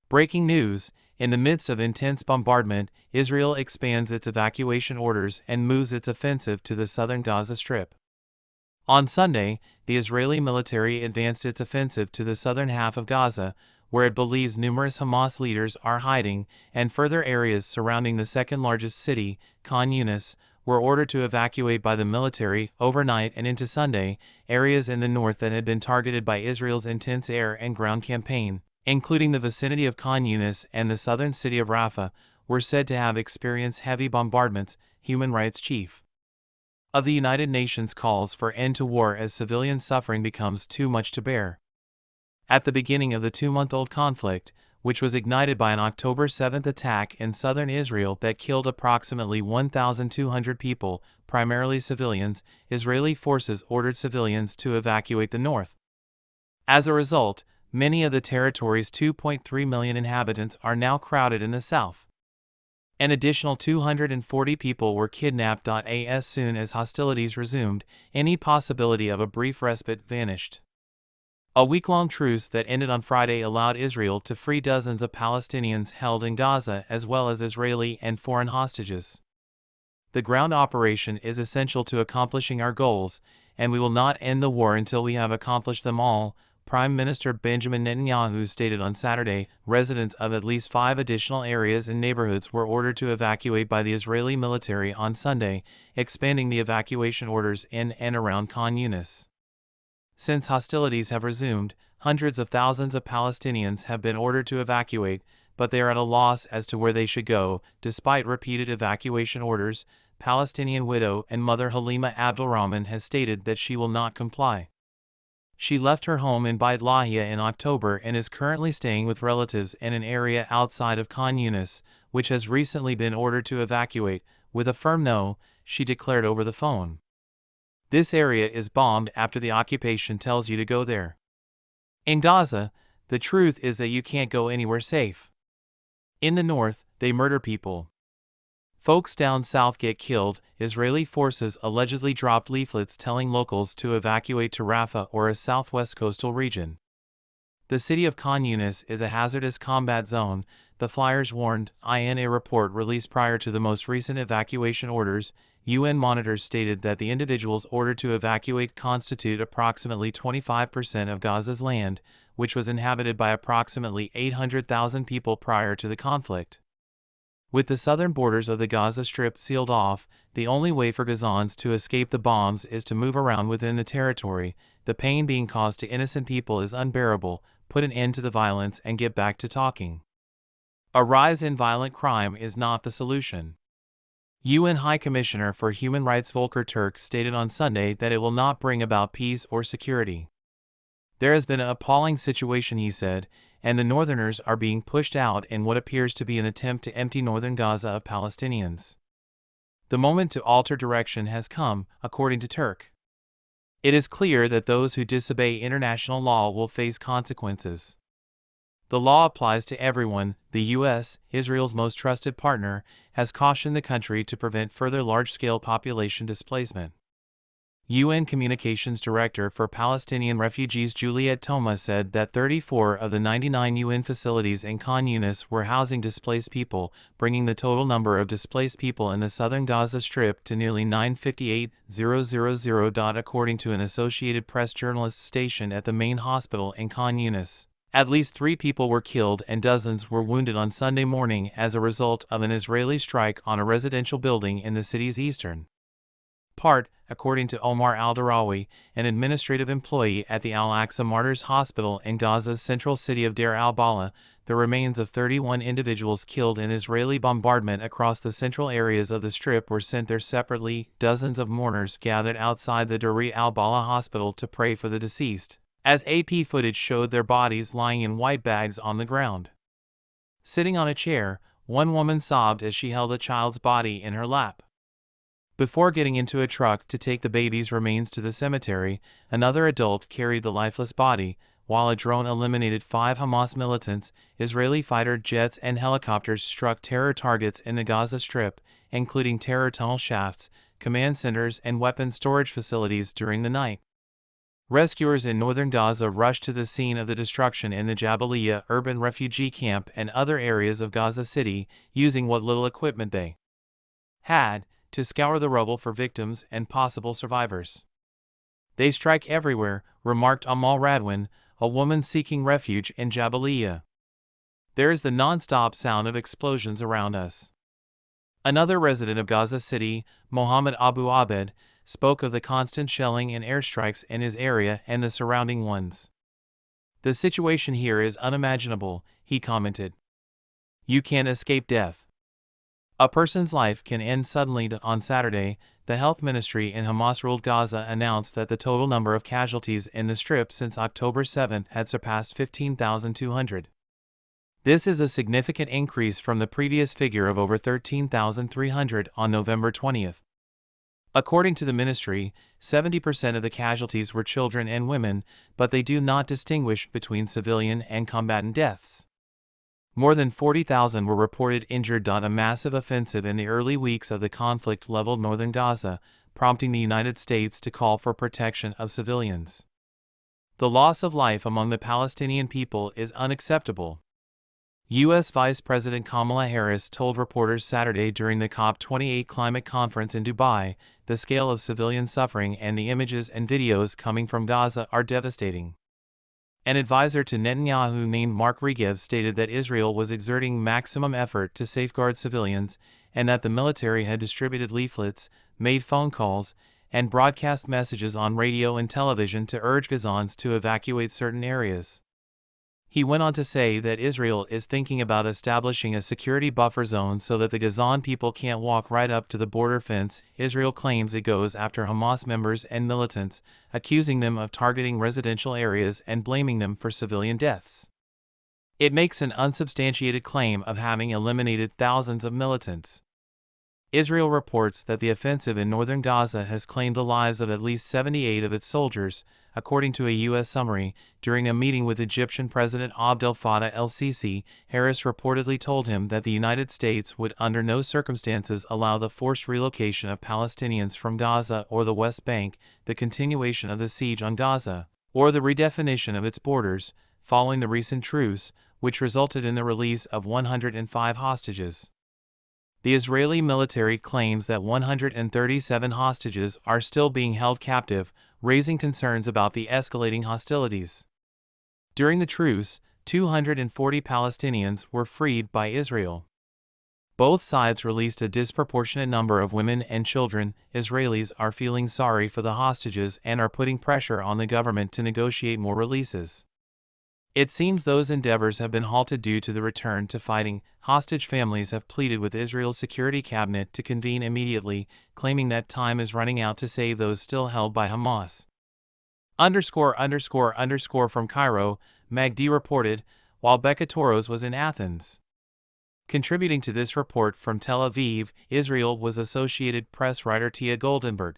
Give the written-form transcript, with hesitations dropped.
Breaking news: in the midst of intense bombardment, Israel expands its evacuation orders and moves its offensive to the southern Gaza Strip. On Sunday, the Israeli military advanced its offensive to the southern half of Gaza, where it believes numerous Hamas leaders are hiding, and further areas surrounding the second-largest city, Khan Yunis, were ordered to evacuate by the military overnight and into Sunday. Areas in the north that had been targeted by Israel's intense air and ground campaign, including the vicinity of Khan Yunis and the southern city of Rafah, were said to have experienced heavy bombardments. Human Rights Chief of the United Nations calls for end to war as civilian suffering becomes too much to bear. At the beginning of the two-month-old conflict, which was ignited by an October 7 attack in southern Israel that killed approximately 1,200 people, primarily civilians, Israeli forces ordered civilians to evacuate the north. As a result, many of the territory's 2.3 million inhabitants are now crowded in the south. An additional 240 people were kidnapped. As soon as hostilities resumed, any possibility of a brief respite vanished. A week-long truce that ended on Friday allowed Israel to free dozens of Palestinians held in Gaza as well as Israeli and foreign hostages. The ground operation is essential to accomplishing our goals, and we will not end the war until we have accomplished them all, Prime Minister Benjamin Netanyahu stated on Saturday. Residents of at least 5 additional areas and neighborhoods were ordered to evacuate by the Israeli military on Sunday, expanding the evacuation orders in and around Khan Yunis. Since hostilities have resumed, hundreds of thousands of Palestinians have been ordered to evacuate, but they are at a loss as to where they should go. Despite repeated evacuation orders, Palestinian widow and mother Halima Abdulrahman has stated that she will not comply. She left her home in Beit Lahia in October and is currently staying with relatives in an area outside of Khan Yunis, which has recently been ordered to evacuate. With a firm no, she declared over the phone. This area is bombed after the occupation tells you to go there. In Gaza, the truth is that you can't go anywhere safe. In the north, they murder people. Folks down south get killed. Israeli forces allegedly dropped leaflets telling locals to evacuate to Rafah or a southwest coastal region. The city of Khan Yunis is a hazardous combat zone, the flyers warned. In a report released prior to the most recent evacuation orders, UN monitors stated that the individuals ordered to evacuate constitute approximately 25% of Gaza's land, which was inhabited by approximately 800,000 people prior to the conflict. With the southern borders of the Gaza Strip sealed off, the only way for Gazans to escape the bombs is to move around within the territory. The pain being caused to innocent people is unbearable. Put an end to the violence and get back to talking. A rise in violent crime is not the solution. UN High Commissioner for Human Rights Volker Turk stated on Sunday that it will not bring about peace or security. There has been an appalling situation, he said, and the northerners are being pushed out in what appears to be an attempt to empty northern Gaza of Palestinians. The moment to alter direction has come, according to Turk. It is clear that those who disobey international law will face consequences. The law applies to everyone. The U.S., Israel's most trusted partner, has cautioned the country to prevent further large-scale population displacement. UN Communications Director for Palestinian Refugees Juliette Thomas said that 34 of the 99 UN facilities in Khan Yunis were housing displaced people, bringing the total number of displaced people in the southern Gaza Strip to nearly 958,000. According to an Associated Press journalist stationed at the main hospital in Khan Yunis, at least 3 people were killed and dozens were wounded on Sunday morning as a result of an Israeli strike on a residential building in the city's eastern part, according to Omar al-Darawi, an administrative employee at the Al-Aqsa Martyrs Hospital in Gaza's central city of Deir al-Balah. The remains of 31 individuals killed in Israeli bombardment across the central areas of the Strip were sent there separately. Dozens of mourners gathered outside the Deir al-Balah hospital to pray for the deceased, as AP footage showed their bodies lying in white bags on the ground. Sitting on a chair, one woman sobbed as she held a child's body in her lap. Before getting into a truck to take the baby's remains to the cemetery, another adult carried the lifeless body, while a drone eliminated 5 Hamas militants. Israeli fighter jets and helicopters struck terror targets in the Gaza Strip, including terror tunnel shafts, command centers and weapons storage facilities during the night. Rescuers in northern Gaza rushed to the scene of the destruction in the Jabalia urban refugee camp and other areas of Gaza City, using what little equipment they had to scour the rubble for victims and possible survivors. "They strike everywhere," remarked Amal Radwan, a woman seeking refuge in Jabalia. "There is the non-stop sound of explosions around us." Another resident of Gaza City, Mohammed Abu Abed, spoke of the constant shelling and airstrikes in his area and the surrounding ones. "The situation here is unimaginable," he commented. "You can't escape death. A person's life can end suddenly." On Saturday, the health ministry in Hamas-ruled Gaza announced that the total number of casualties in the Strip since October 7 had surpassed 15,200. This is a significant increase from the previous figure of over 13,300 on November 20. According to the ministry, 70% of the casualties were children and women, but they do not distinguish between civilian and combatant deaths. More than 40,000 were reported injured. A massive offensive in the early weeks of the conflict leveled northern Gaza, prompting the United States to call for protection of civilians. "The loss of life among the Palestinian people is unacceptable," U.S. Vice President Kamala Harris told reporters Saturday during the COP28 climate conference in Dubai. "The scale of civilian suffering and the images and videos coming from Gaza are devastating." An advisor to Netanyahu named Mark Regev stated that Israel was exerting maximum effort to safeguard civilians, and that the military had distributed leaflets, made phone calls, and broadcast messages on radio and television to urge Gazans to evacuate certain areas. He went on to say that Israel is thinking about establishing a security buffer zone so that the Gazan people can't walk right up to the border fence. Israel claims it goes after Hamas members and militants, accusing them of targeting residential areas and blaming them for civilian deaths. It makes an unsubstantiated claim of having eliminated thousands of militants. Israel reports that the offensive in northern Gaza has claimed the lives of at least 78 of its soldiers, according to a U.S. summary. During a meeting with Egyptian President Abdel Fattah el-Sisi, Harris reportedly told him that the United States would under no circumstances allow the forced relocation of Palestinians from Gaza or the West Bank, the continuation of the siege on Gaza, or the redefinition of its borders, following the recent truce, which resulted in the release of 105 hostages. The Israeli military claims that 137 hostages are still being held captive, raising concerns about the escalating hostilities. During the truce, 240 Palestinians were freed by Israel. Both sides released a disproportionate number of women and children. Israelis are feeling sorry for the hostages and are putting pressure on the government to negotiate more releases. It seems those endeavors have been halted due to the return to fighting. Hostage families have pleaded with Israel's security cabinet to convene immediately, claiming that time is running out to save those still held by Hamas. From Cairo, Magdi reported, while Becca Toros was in Athens. Contributing to this report from Tel Aviv, Israel was Associated Press writer Tia Goldenberg.